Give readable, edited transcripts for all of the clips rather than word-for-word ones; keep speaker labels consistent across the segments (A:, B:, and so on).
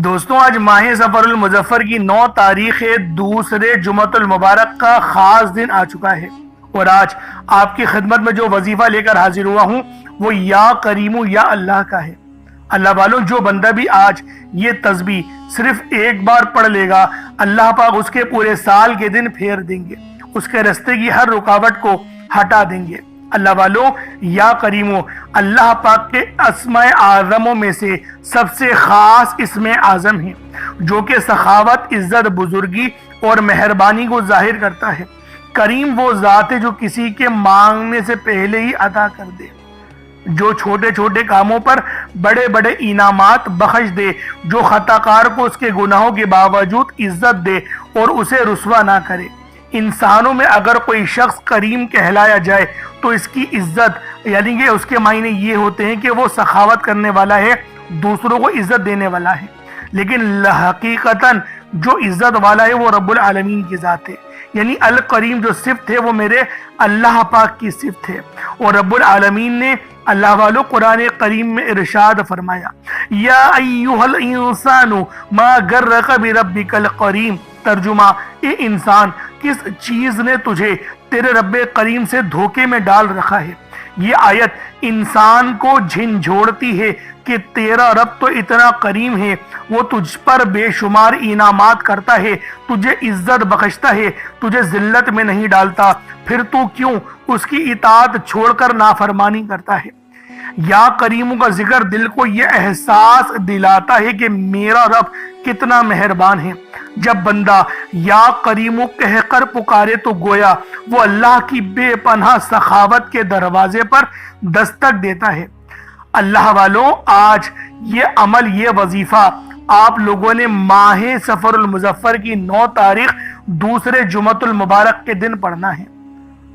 A: دوستوں آج ماہ سفر المظفر کی 9 تاریخ دوسرے جمعۃ المبارک کا خاص دن آ چکا ہے، اور آج آپ کی خدمت میں جو وظیفہ لے کر حاضر ہوا ہوں وہ یا کریمو یا اللہ کا ہے۔ اللہ والوں، جو بندہ بھی آج یہ تسبیح صرف ایک بار پڑھ لے گا، اللہ پاک اس کے پورے سال کے دن پھیر دیں گے، اس کے راستے کی ہر رکاوٹ کو ہٹا دیں گے۔ اللہ والوں، یا کریمو اللہ پاک کے اسماء اعظموں میں سے سب سے خاص اسم اعظم ہے، جو کہ سخاوت، عزت، بزرگی اور مہربانی کو ظاہر کرتا ہے۔ کریم وہ ذات ہے جو کسی کے مانگنے سے پہلے ہی عطا کر دے، جو چھوٹے چھوٹے کاموں پر بڑے بڑے انعامات بخش دے، جو خطا کار کو اس کے گناہوں کے باوجود عزت دے اور اسے رسوا نہ کرے۔ انسانوں میں اگر کوئی شخص کریم کہلایا جائے تو اس کی عزت یعنی کہ اس کے معنی یہ ہوتے ہیں کہ وہ سخاوت کرنے والا ہے، دوسروں کو عزت دینے والا ہے، لیکن حقیقتاً جو عزت والا ہے وہ رب العالمین کی ذات ہے، یعنی الکریم جو صفت ہے وہ میرے اللہ پاک کی صفت ہے۔ اور رب العالمین نے اللہ والوں قرآن کریم میں ارشاد فرمایا، یا ایہا الانسان ما غرک بربک الکریم، ترجمہ، اے انسان کس چیز نے تجھے تیرے رب کریم سے دھوکے میں ڈال رکھا ہے۔ یہ آیت انسان کو جھنجھوڑتی ہے کہ تیرا رب تو اتنا کریم ہے، وہ تجھ پر بے شمار انعامات کرتا ہے، تجھے عزت بخشتا ہے، تجھے ذلت میں نہیں ڈالتا، پھر تو کیوں اس کی اطاعت چھوڑ کر نافرمانی کرتا ہے۔ یا کریموں کا ذکر دل کو یہ احساس دلاتا ہے کہ میرا رب کتنا مہربان ہے۔ جب بندہ یا کریمو کہہ کر پکارے تو گویا وہ اللہ کی بے پناہ سخاوت کے دروازے پر دستک دیتا ہے۔ اللہ والوں، آج یہ عمل، یہ وظیفہ آپ لوگوں نے ماہ سفر المظفر کی 9 تاریخ دوسرے جمعۃ المبارک کے دن پڑھنا ہے۔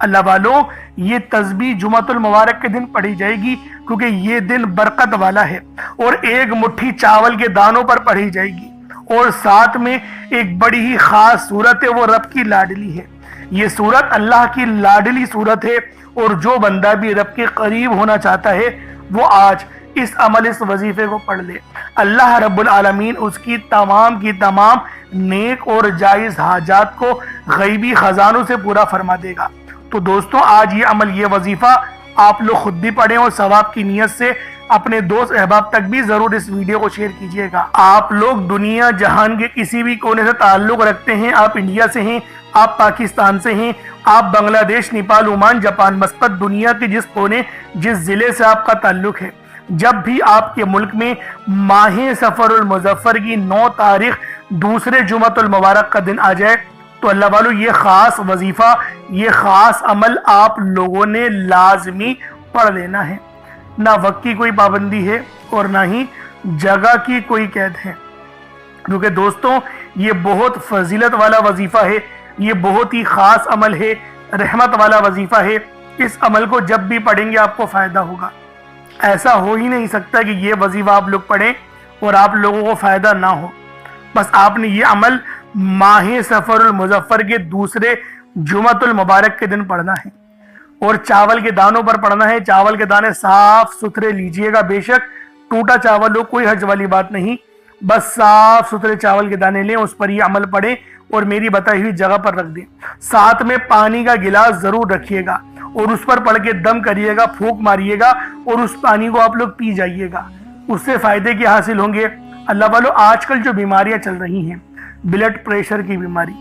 A: اللہ والوں، یہ تسبیح جمعۃ المبارک کے دن پڑھی جائے گی کیونکہ یہ دن برکت والا ہے، اور ایک مٹھی چاول کے دانوں پر پڑھی جائے گی، اور ساتھ میں ایک بڑی ہی خاص صورت ہے، وہ رب کی لاڈلی ہے۔ یہ صورت اللہ کی لاڈلی صورت ہے، اور جو بندہ بھی رب کے قریب ہونا چاہتا ہے وہ آج اس عمل، اس وظیفے کو پڑھ لے۔ اللہ رب العالمین اس کی تمام کی تمام نیک اور جائز حاجات کو غیبی خزانوں سے پورا فرما دے گا۔ تو دوستوں، آج یہ عمل، یہ وظیفہ آپ لوگ خود بھی پڑھیں، اور ثواب کی نیت سے اپنے دوست احباب تک بھی ضرور اس ویڈیو کو شیئر کیجئے گا۔ آپ لوگ دنیا جہان کے کسی بھی کونے سے تعلق رکھتے ہیں، آپ انڈیا سے ہیں، آپ پاکستان سے ہیں، آپ بنگلہ دیش، نیپال، عمان، جاپان، مسقط، دنیا کے جس کونے، جس ضلع سے آپ کا تعلق ہے، جب بھی آپ کے ملک میں ماہ سفر المظفر کی 9 تاریخ دوسرے جمعۃ المبارک کا دن آ جائے تو اللہ والوں، یہ خاص وظیفہ، یہ خاص عمل آپ لوگوں نے لازمی پڑھ لینا ہے۔ نہ وقت کی کوئی پابندی ہے اور نہ ہی جگہ کی کوئی قید ہے، کیونکہ دوستوں یہ بہت فضیلت والا وظیفہ ہے، یہ بہت ہی خاص عمل ہے، رحمت والا وظیفہ ہے۔ اس عمل کو جب بھی پڑھیں گے آپ کو فائدہ ہوگا۔ ایسا ہو ہی نہیں سکتا کہ یہ وظیفہ آپ لوگ پڑھیں اور آپ لوگوں کو فائدہ نہ ہو۔ بس آپ نے یہ عمل ماہ سفر المظفر کے دوسرے جمعۃ المبارک کے دن پڑھنا ہے، اور چاول کے دانوں پر پڑھنا ہے۔ چاول کے دانے صاف ستھرے لیجئے گا، بے شک ٹوٹا چاول ہو، کوئی حرج والی بات نہیں، بس صاف ستھرے چاول کے دانے لیں، اس پر یہ عمل پڑھیں اور میری بتائی ہوئی جگہ پر رکھ دیں۔ ساتھ میں پانی کا گلاس ضرور رکھیے گا، اور اس پر پڑھ کے دم کریے گا، پھونک ماریے گا، اور اس پانی کو آپ لوگ پی جائیے گا۔ اس سے فائدے کیا حاصل ہوں گے؟ اللہ والوں، آج کل جو بیماریاں چل رہی ہیں، بلڈ پریشر کی بیماری،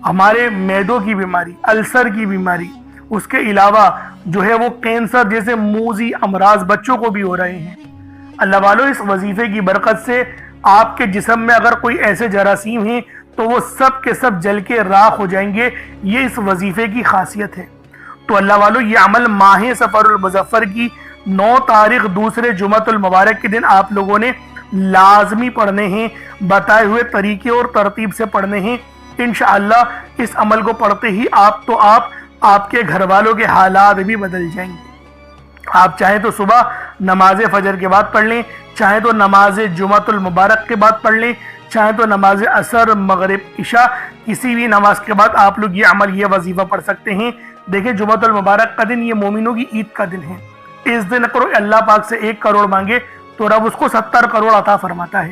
A: ہمارے میدوں کی بیماری، السر کی بیماری، اس کے علاوہ جو ہے وہ کینسر جیسے موذی امراض بچوں کو بھی ہو رہے ہیں۔ اللہ والوں، اس وظیفے کی برکت سے آپ کے جسم میں اگر کوئی ایسے جراثیم ہیں تو وہ سب کے سب جل کے راکھ ہو جائیں گے۔ یہ اس وظیفے کی خاصیت ہے۔ تو اللہ والوں، یہ عمل ماہ سفر المظفر کی 9 تاریخ دوسرے جمعۃ المبارک کے دن آپ لوگوں نے لازمی پڑھنے ہیں، بتائے ہوئے طریقے اور ترتیب سے پڑھنے ہیں۔ انشاءاللہ اس عمل کو پڑھتے ہی آپ کے گھر والوں کے حالات بھی بدل جائیں گے۔ آپ چاہیں تو صبح نماز فجر کے بعد پڑھ لیں، چاہیں تو نماز جمعۃ المبارک کے بعد پڑھ لیں، چاہیں تو نماز عصر، مغرب، عشاء، کسی بھی نماز کے بعد آپ لوگ یہ عمل، یہ وظیفہ پڑھ سکتے ہیں۔ دیکھیں، جمعۃ المبارک کا دن یہ مومنوں کی عید کا دن ہے۔ اس دن کرو اللہ پاک سے 1 کروڑ مانگے تو رب اس کو 70 کروڑ عطا فرماتا ہے۔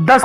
A: 10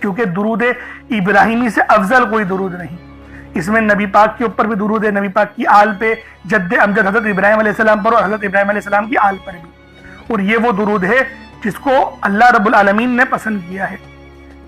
A: کیونکہ درود ابراہیمی سے افضل کوئی درود نہیں۔ اس میں نبی پاک کے اوپر بھی درود ہے، نبی پاک کی آل پہ، جد امجد حضرت ابراہیم علیہ السلام پر اور حضرت ابراہیم علیہ السلام کی آل پر بھی، اور یہ وہ درود ہے جس کو اللہ رب العالمین نے پسند کیا ہے،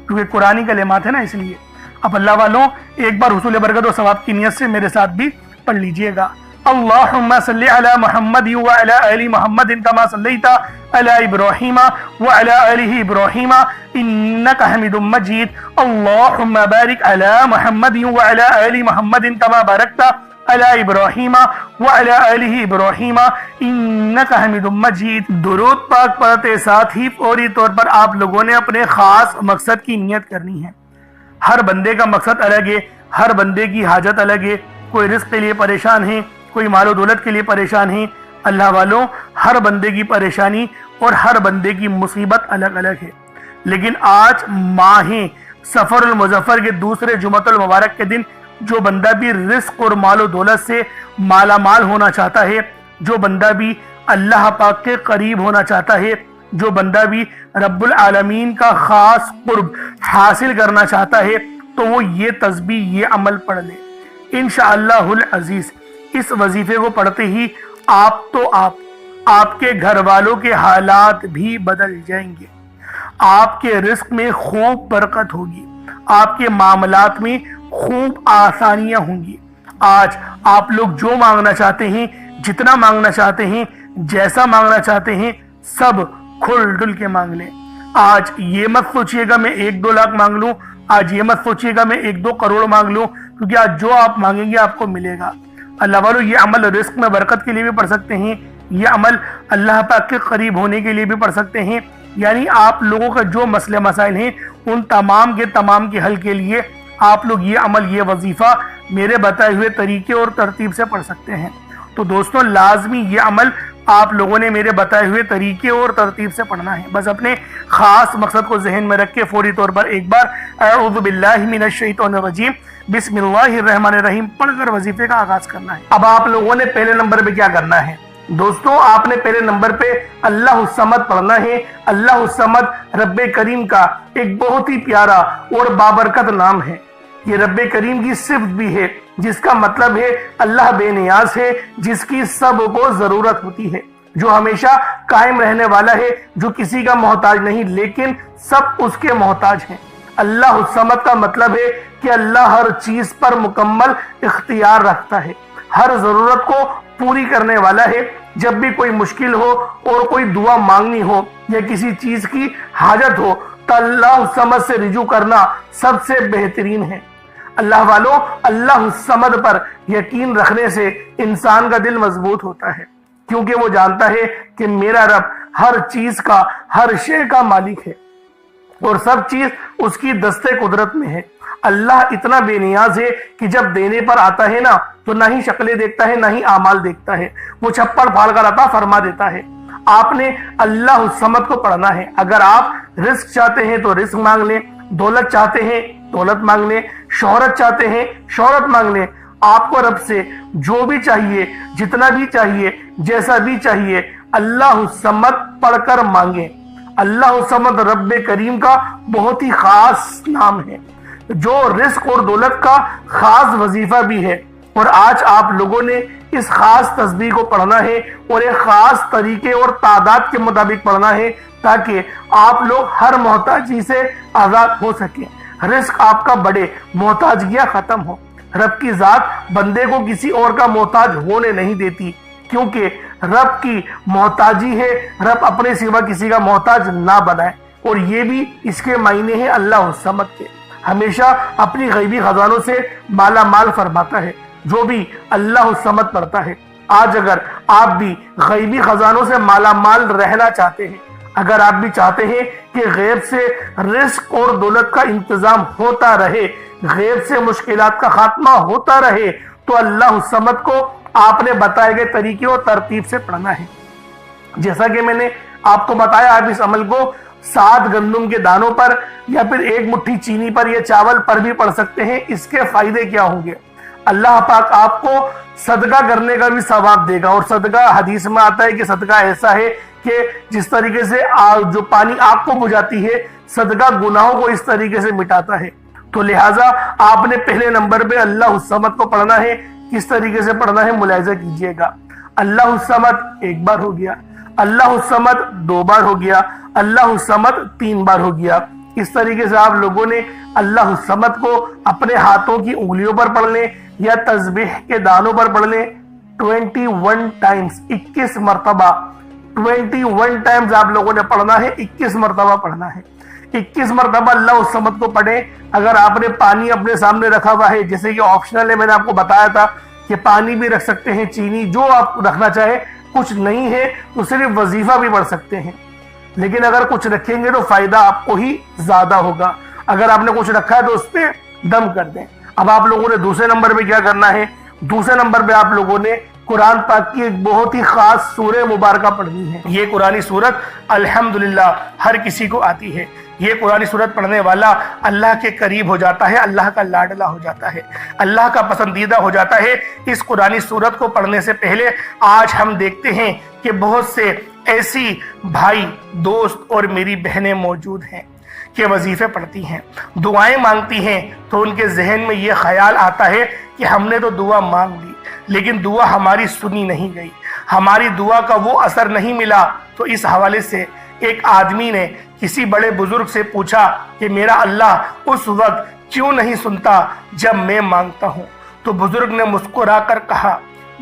A: کیونکہ قرآنی کلمات ہیں نا، اس لیے۔ اب اللہ والوں ایک بار حصول برکت و ثواب کی نیت سے میرے ساتھ بھی پڑھ لیجئے گا۔ اللہم صلی علی محمد وعلی آل محمد کما صلیت علی ابراہیم وعلی آل ابراہیم انک حمید مجید۔ اللہم بارک علی محمد وعلی آل محمد کما بارکت علی ابراہیم وعلی آل ابراہیم انک حمید مجید۔ درود پاک پڑھتے ساتھ ہی فوری طور پر آپ لوگوں نے اپنے خاص مقصد کی نیت کرنی ہے۔ ہر بندے کا مقصد الگ ہے، ہر بندے کی حاجت الگ ہے، کوئی رزق کے لیے پریشان ہے، کوئی مال و دولت کے لیے پریشان ہے۔ اللہ والوں ہر بندے کی پریشانی اور ہر بندے کی مصیبت الگ الگ ہے، لیکن آج ماہ سفر المظفر کے دوسرے جمعۃ المبارک کے دن جو بندہ بھی رزق اور مال و دولت سے مالا مال ہونا چاہتا ہے، جو بندہ بھی اللہ پاک کے قریب ہونا چاہتا ہے، جو بندہ بھی رب العالمین کا خاص قرب حاصل کرنا چاہتا ہے، تو وہ یہ تسبیح، یہ عمل پڑھ لے انشاءاللہ العزیز۔ اس وظیفے کو پڑھتے ہی آپ کے گھر والوں کے حالات بھی بدل جائیں گے، آپ کے رزق میں خوب برکت ہوگی، آپ کے معاملات میں خوب آسانیاں ہوں گی۔ آج آپ لوگ جو مانگنا چاہتے ہیں، جتنا مانگنا چاہتے ہیں، جیسا مانگنا چاہتے ہیں، سب کھل ڈل کے مانگ لیں۔ آج یہ مت سوچئے گا میں 1-2 لاکھ مانگ لوں، آج یہ مت سوچئے گا میں 1-2 کروڑ مانگ لوں، کیونکہ آج جو آپ مانگیں گے آپ کو ملے گا۔ اللہ والو یہ عمل رزق میں برکت کے لیے بھی پڑھ سکتے ہیں، یہ عمل اللہ پاک کے قریب ہونے کے لیے بھی پڑھ سکتے ہیں، یعنی آپ لوگوں کا جو مسئلے مسائل ہیں ان تمام کے حل کے لیے آپ لوگ یہ عمل، یہ وظیفہ میرے بتائے ہوئے طریقے اور ترتیب سے پڑھ سکتے ہیں۔ تو دوستوں لازمی یہ عمل آپ لوگوں نے میرے بتائے ہوئے طریقے اور ترتیب سے پڑھنا ہے۔ بس اپنے خاص مقصد کو ذہن میں رکھ کے فوری طور پر ایک بار اعوذ باللہ من الشیطان الرجیم بسم اللہ الرحمن الرحیم پڑھ کر وظیفے کا آغاز کرنا ہے۔ اب آپ لوگوں نے پہلے نمبر پہ کیا کرنا ہے دوستوں؟ آپ نے پہلے نمبر پہ اللہ الصمد پڑھنا ہے۔ اللہ الصمد رب کریم کا ایک بہت ہی پیارا اور بابرکت نام ہے۔ یہ رب کریم کی صفت بھی ہے، جس کا مطلب ہے اللہ بے نیاز ہے، جس کی سب کو ضرورت ہوتی ہے، جو ہمیشہ قائم رہنے والا ہے، جو کسی کا محتاج نہیں لیکن سب اس کے محتاج ہیں۔ اللہ الصمد کا مطلب ہے کہ اللہ ہر چیز پر مکمل اختیار رکھتا ہے، ہر ضرورت کو پوری کرنے والا ہے۔ جب بھی کوئی مشکل ہو اور کوئی دعا مانگنی ہو یا کسی چیز کی حاجت ہو تو اللہ الصمد سے رجوع کرنا سب سے بہترین ہے۔ اللہ والوں اللہ الصمد پر یقین رکھنے سے انسان کا دل مضبوط ہوتا ہے، کیونکہ وہ جانتا ہے کہ میرا رب ہر چیز کا، ہر شے کا مالک ہے اور سب چیز اس کی دست قدرت میں ہے۔ اللہ اتنا بے نیاز ہے کہ جب دینے پر آتا ہے نا تو نہ ہی شکلیں دیکھتا ہے، نہ ہی اعمال دیکھتا ہے، وہ چھپڑ پھاڑ کر عطا فرما دیتا ہے۔ آپ نے اللہ الصمد کو پڑھنا ہے۔ اگر آپ رزق چاہتے ہیں تو رزق مانگ لیں، دولت چاہتے ہیں دولت مانگ لیں، شہرت چاہتے ہیں شہرت مانگ لیں۔ آپ کو رب سے جو بھی چاہیے، جتنا بھی چاہیے، جیسا بھی چاہیے، اللہ الصمد پڑھ کر مانگیں۔ اللہ الصمد رب کریم کا بہت ہی خاص نام ہے، جو رزق اور دولت کا خاص وظیفہ بھی ہے۔ اور آج آپ لوگوں نے اس خاص تسبیح کو پڑھنا ہے اور ایک خاص طریقے اور تعداد کے مطابق پڑھنا ہے، تاکہ آپ لوگ ہر محتاجی سے آزاد ہو سکیں، رزق آپ کا بڑھے، محتاجیاں ختم ہو۔ رب کی ذات بندے کو کسی اور کا محتاج ہونے نہیں دیتی، کیونکہ رب کی محتاجی ہے، رب اپنے سوا کسی کا محتاج نہ بنائے۔ اور یہ بھی اس کے معنی ہے اللہ الصمد کے، ہمیشہ اپنی غیبی خزانوں سے مالا مال فرماتا ہے۔ جو بھی اللہ الصمد پڑھتا ہے، آج اگر آپ بھی غیبی خزانوں سے مالا مال رہنا چاہتے ہیں، اگر آپ بھی چاہتے ہیں کہ غیب سے رزق اور دولت کا انتظام ہوتا رہے، غیب سے مشکلات کا خاتمہ ہوتا رہے، تو اللہ الصمد کو آپ نے بتائے گئے طریقے اور ترتیب سے پڑھنا ہے۔ جیسا کہ میں نے آپ کو بتایا، آپ اس عمل کو 7 گندم کے دانوں پر یا پھر 1 مٹھی چینی پر یا چاول پر بھی پڑھ سکتے ہیں۔ اس کے فائدے کیا ہوں گے؟ اللہ پاک آپ کو صدقہ کرنے کا بھی ثواب دے گا، اور صدقہ حدیث میں آتا ہے کہ صدقہ ایسا ہے کہ جس طریقے سے جو پانی آگ کو بجھاتی ہے، صدقہ گناہوں کو اس طریقے سے مٹاتا ہے۔ تو لہٰذا آپ نے پہلے نمبر پہ اللہ الصمد کو پڑھنا ہے۔ کس طریقے سے پڑھنا ہے ملاحظہ کیجئے گا۔ اللہ الصمد ایک بار ہو گیا، اللہ الصمد دو بار ہو گیا، اللہ الصمد تین بار ہو گیا۔ اس طریقے سے آپ لوگوں نے اللہ الصمد کو اپنے ہاتھوں کی انگلیوں پر پڑھ لیں یا تسبیح کے دانوں پر پڑھ لیں 21 ٹائمز، 21 مرتبہ 21 ٹائمز آپ لوگوں نے پڑھنا ہے، 21 مرتبہ پڑھنا ہے۔ 21 مرتبہ اللہ الصمد کو پڑھیں۔ اگر آپ نے پانی اپنے سامنے رکھا ہوا ہے، جیسے کہ آپشنل ہے، میں نے آپ کو بتایا تھا کہ پانی بھی رکھ سکتے ہیں، چینی، جو آپ رکھنا چاہے، کچھ نہیں ہے تو صرف وظیفہ بھی پڑھ سکتے ہیں، لیکن اگر کچھ رکھیں گے تو فائدہ آپ کو ہی زیادہ ہوگا۔ اگر آپ نے کچھ رکھا ہے تو اس پہ دم کر دیں۔ اب آپ لوگوں نے دوسرے نمبر پہ کیا کرنا ہے؟ دوسرے نمبر پہ آپ لوگوں نے قرآن پاک کی ایک بہت ہی خاص سورہ مبارکہ پڑھنی ہے۔ یہ قرآنی سورت الحمدللہ ہر کسی کو آتی ہے۔ یہ قرآنی سورت پڑھنے والا اللہ کے قریب ہو جاتا ہے، اللہ کا لاڈلا ہو جاتا ہے، اللہ کا پسندیدہ ہو جاتا ہے۔ اس قرآنی سورت کو پڑھنے سے پہلے آج ہم دیکھتے ہیں کہ بہت سے ایسی بھائی، دوست اور میری بہنیں موجود ہیں کہ وظیفے پڑھتی ہیں، دعائیں مانگتی ہیں، تو ان کے ذہن میں یہ خیال آتا ہے کہ ہم نے تو دعا مانگ لی لیکن دعا ہماری سنی نہیں گئی، ہماری دعا کا وہ اثر نہیں ملا۔ تو اس حوالے سے ایک آدمی نے کسی بڑے بزرگ سے پوچھا کہ میرا اللہ اس وقت کیوں نہیں سنتا جب میں مانگتا ہوں؟ تو بزرگ نے مسکرا کر کہا،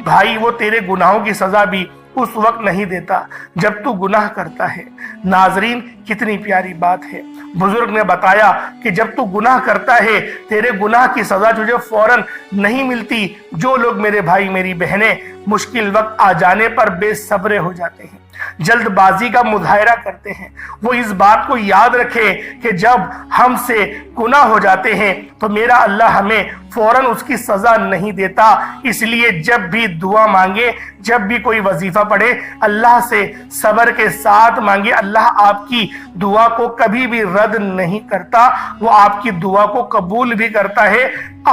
A: بھائی وہ تیرے گناہوں کی سزا بھی اس وقت نہیں دیتا جب تو گناہ کرتا ہے۔ ناظرین، کتنی پیاری بات ہے۔ بزرگ نے بتایا کہ جب تو گناہ کرتا ہے تیرے گناہ کی سزا تجھے فوراً نہیں ملتی۔ جو لوگ میرے بھائی میری بہنیں مشکل وقت آ جانے پر بے صبر ہو جاتے ہیں، جلد بازی کا مظاہرہ کرتے ہیں، وہ اس بات کو یاد رکھے کہ جب ہم سے گناہ ہو جاتے ہیں تو میرا اللہ ہمیں فوراً اس کی سزا نہیں دیتا۔ اس لیے جب بھی دعا مانگے، جب بھی کوئی وظیفہ پڑھے، اللہ سے صبر کے ساتھ مانگے۔ اللہ آپ کی دعا کو کبھی بھی رد نہیں کرتا، وہ آپ کی دعا کو قبول بھی کرتا ہے،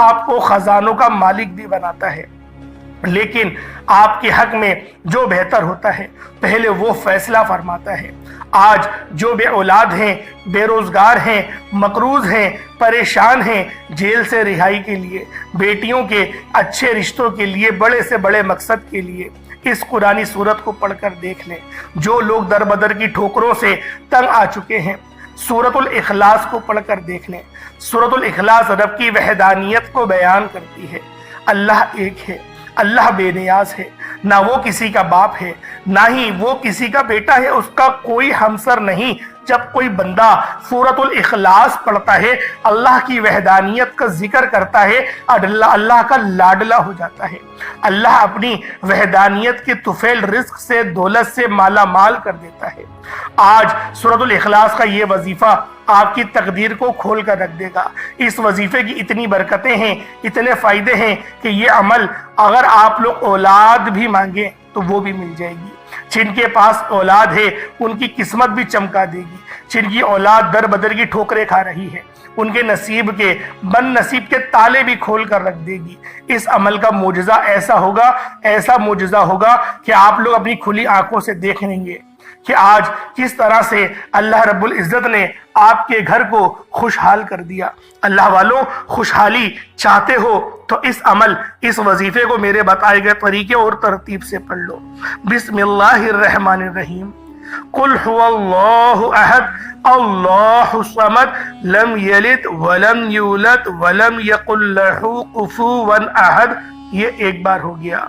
A: آپ کو خزانوں کا مالک بھی بناتا ہے۔ لیکن آپ کے حق میں جو بہتر ہوتا ہے پہلے وہ فیصلہ فرماتا ہے۔ آج جو بے اولاد ہیں، بے روزگار ہیں، مقروض ہیں، پریشان ہیں، جیل سے رہائی کے لیے، بیٹیوں کے اچھے رشتوں کے لیے، بڑے سے بڑے مقصد کے لیے اس قرآنی سورت کو پڑھ کر دیکھ لیں۔ جو لوگ در بدر کی ٹھوکروں سے تنگ آ چکے ہیں، سورۃ الاخلاص کو پڑھ کر دیکھ لیں۔ سورۃ الاخلاص رب کی وحدانیت کو بیان کرتی ہے۔ اللہ ایک ہے، اللہ بے نیاز ہے، نہ وہ کسی کا باپ ہے، نہ ہی وہ کسی کا بیٹا ہے، اس کا کوئی ہمسر نہیں۔ جب کوئی بندہ سورۃ الاخلاص پڑھتا ہے، اللہ کی وحدانیت کا ذکر کرتا ہے، اللہ کا لاڈلا ہو جاتا ہے۔ اللہ اپنی وحدانیت کے طفیل رزق سے، دولت سے مالا مال کر دیتا ہے۔ آج سورۃ الاخلاص کا یہ وظیفہ آپ کی تقدیر کو کھول کر رکھ دے گا۔ اس وظیفے کی اتنی برکتیں ہیں، اتنے فائدے ہیں کہ یہ عمل اگر آپ لوگ اولاد بھی مانگیں تو وہ بھی مل جائے گی۔ جن کے پاس اولاد ہے ان کی قسمت بھی چمکا دے گی۔ جن کی اولاد در بدر کی ٹھوکریں کھا رہی ہے ان کے نصیب کے بد نصیب کے تالے بھی کھول کر رکھ دے گی۔ اس عمل کا معجزہ ایسا ہوگا، ایسا معجزہ ہوگا کہ آپ لوگ اپنی کھلی آنکھوں سے دیکھ لیں گے کہ آج کس طرح سے اللہ رب العزت نے آپ کے گھر کو خوشحال کر دیا۔ اللہ والوں، خوشحالی چاہتے ہو تو اس عمل، اس وظیفے کو میرے بتائے گئے طریقے اور ترتیب سے پڑھ لو۔ بسم اللہ الرحمن الرحیم۔ قل هو اللہ احد اللہ الصمد لم یلد ولم یولد ولم یکن لہ کفوا احد۔ یہ ایک بار ہو گیا۔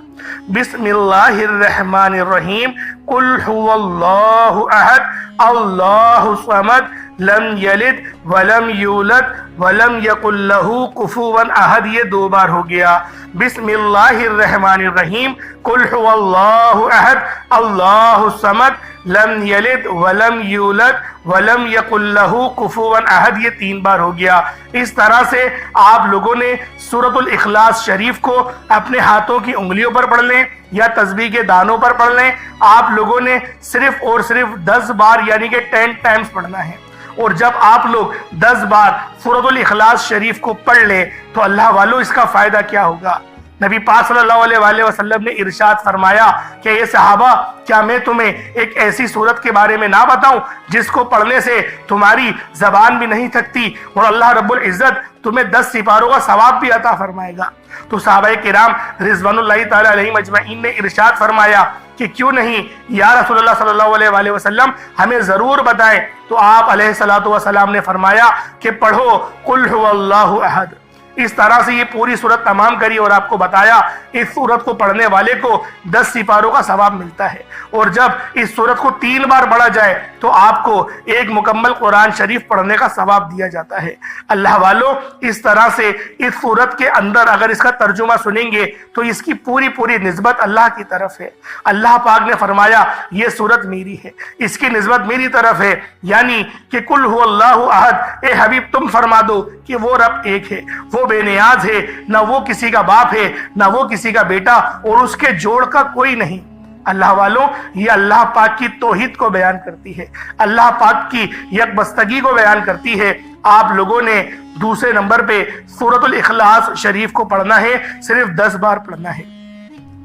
A: بسم اللہ الرحمن الرحیم۔ قل هو اللہ احد اللہ الصمد لم یلد ولم یولد ولم یکن لہ کفوا احد۔ یہ دو بار ہو گیا۔ بسم اللہ الرحمن الرحیم۔ قل هو اللہ احد اللہ الصمد لم یلد ولم یولد ولم یکن لہ کفوا احد۔ یہ تین بار ہو گیا۔ اس طرح سے آپ لوگوں نے سورۃ الاخلاص شریف کو اپنے ہاتھوں کی انگلیوں پر پڑھ لیں یا تسبیح کے دانوں پر پڑھ لیں۔ آپ لوگوں نے صرف اور صرف 10 بار یعنی کہ 10 ٹائمز پڑھنا ہے۔ اور جب آپ لوگ 10 بار سورۃ الاخلاص شریف کو پڑھ لیں تو اللہ والوں اس کا فائدہ کیا ہوگا؟ نبی پاک صلی اللہ علیہ وسلم نے ارشاد فرمایا کہ یہ صحابہ کیا میں تمہیں ایک ایسی صورت کے بارے میں نہ بتاؤں جس کو پڑھنے سے تمہاری زبان بھی نہیں تھکتی اور اللہ رب العزت تمہیں 10 سپاروں کا ثواب بھی عطا فرمائے گا؟ تو صحابہ کرام رضوان اللہ تعالی علیہم اجمعین نے ارشاد فرمایا کہ کیوں نہیں یا رسول اللہ صلی اللہ علیہ وسلم ہمیں ضرور بتائیں۔ تو آپ علیہ الصلوۃ والسلام نے فرمایا کہ پڑھو قل هو اللہ احد۔ اس طرح سے یہ پوری سورت تمام کری اور آپ کو بتایا اس سورت کو پڑھنے والے کو 10 سپاروں کا ثواب ملتا ہے، اور جب اس سورت کو 3 بار پڑھا جائے تو آپ کو ایک مکمل قرآن شریف پڑھنے کا ثواب دیا جاتا ہے۔ اللہ والوں، اس طرح سے اس سورت کے اندر اگر اس کا ترجمہ سنیں گے تو اس کی پوری نسبت اللہ کی طرف ہے۔ اللہ پاک نے فرمایا یہ سورت میری ہے، اس کی نسبت میری طرف ہے، یعنی کہ قل هو اللہ احد، اے حبیب تم فرما دو کہ وہ رب ایک ہے، وہ بے نیاز ہے، نہ وہ کسی کا باپ ہے نہ وہ کسی کا بیٹا، اور اس کے جوڑ کا کوئی نہیں۔ اللہ والوں، یہ اللہ پاک کی توحید کو بیان کرتی ہے، اللہ پاک کی یکبستگی کو بیان کرتی ہے۔ آپ لوگوں نے دوسرے نمبر پہ سورۃ الاخلاص شریف کو پڑھنا ہے، صرف 10 بار پڑھنا ہے۔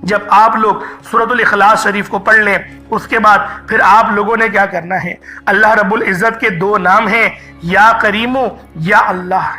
A: جب آپ لوگ سورۃ الاخلاص شریف کو پڑھ لیں اس کے بعد پھر آپ لوگوں نے کیا کرنا ہے؟ اللہ رب العزت کے 2 نام ہیں، یا کریمو یا اللہ۔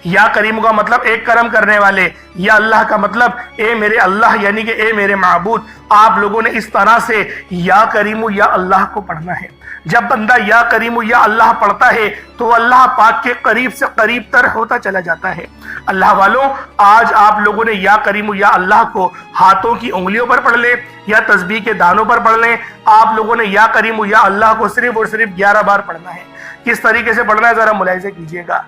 A: یا کریم کا مطلب ایک کرم کرنے والے، یا اللہ کا مطلب اے میرے اللہ، یعنی کہ اے میرے معبود۔ آپ لوگوں نے اس طرح سے یا کریم یا اللہ کو پڑھنا ہے۔ جب بندہ یا کریم یا اللہ پڑھتا ہے تو اللہ پاک کے قریب سے قریب تر ہوتا چلا جاتا ہے۔ اللہ والوں، آج آپ لوگوں نے یا کریم یا اللہ کو ہاتھوں کی انگلیوں پر پڑھ لیں یا تسبیح کے دانوں پر پڑھ لیں۔ آپ لوگوں نے یا کریم یا اللہ کو صرف اور صرف 11 بار پڑھنا ہے۔ کس طریقے سے پڑھنا ہے ذرا ملاحظہ کیجئے گا۔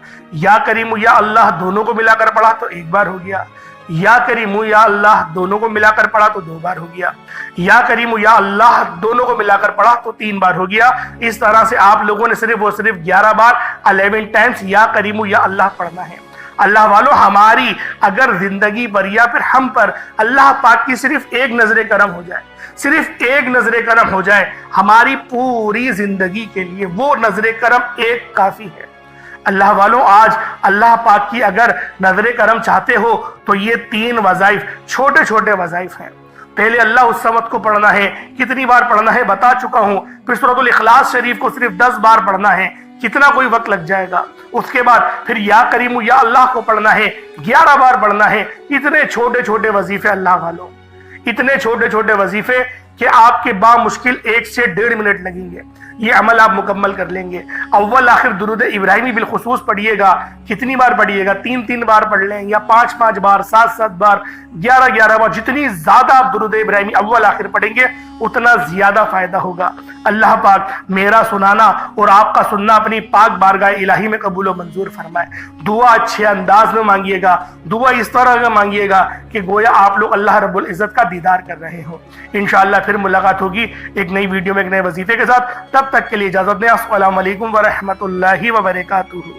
A: یا کریم یا اللہ دونوں کو ملا کر پڑھا تو 1 بار ہو گیا، یا کریم یا اللہ دونوں کو ملا کر پڑھا تو 2 بار ہو گیا، یا کریم یا اللہ دونوں کو ملا کر پڑھا تو 3 بار ہو گیا۔ اس طرح سے آپ لوگوں نے صرف اور صرف 11 بار 11 ٹائمز یا کریم یا اللہ پڑھنا ہے۔ اللہ والوں، ہماری اگر زندگی پر یا پھر ہم پر اللہ پاک کی صرف ایک نظر کرم ہو جائے، صرف ایک نظر کرم ہو جائے، ہماری پوری زندگی کے لیے وہ نظر کرم ایک کافی ہے۔ اللہ والوں، آج اللہ پاک کی اگر نظر کرم چاہتے ہو تو یہ 3 وظائف، چھوٹے چھوٹے وظائف ہیں۔ پہلے اللہ الصمد کو پڑھنا ہے، کتنی بار پڑھنا ہے بتا چکا ہوں۔ پھر سورۃ الاخلاص شریف کو صرف 10 بار پڑھنا ہے، کتنا کوئی وقت لگ جائے گا۔ اس کے بعد پھر یا کریم یا اللہ کو پڑھنا ہے، 11 بار پڑھنا ہے۔ اتنے چھوٹے چھوٹے وظیفے اللہ والوں، اتنے چھوٹے چھوٹے وظیفے کہ آپ کے بامشکل 1 سے 1.5 منٹ لگیں گے، یہ عمل آپ مکمل کر لیں گے۔ اول آخر درود ابراہیمی بالخصوص پڑھیے گا۔ کتنی بار پڑھیے گا؟ 3 بار پڑھ لیں، یا 5 بار، 7 بار، 11 بار۔ جتنی زیادہ آپ درود ابراہیمی اول آخر پڑھیں گے اتنا زیادہ فائدہ ہوگا۔ اللہ پاک میرا سنانا اور آپ کا سننا اپنی پاک بارگاہ الہی میں قبول و منظور فرمائے۔ دعا اچھے انداز میں مانگیے گا، دعا اس طرح میں مانگیے گا کہ گویا آپ لوگ اللہ رب العزت کا دیدار کر رہے ہو۔ انشاءاللہ پھر ملاقات ہوگی ایک نئی ویڈیو میں ایک نئے وظیفے کے ساتھ۔ تب تک کے لیے اجازت دیں۔ السلام علیکم ورحمۃ اللہ وبرکاتہ۔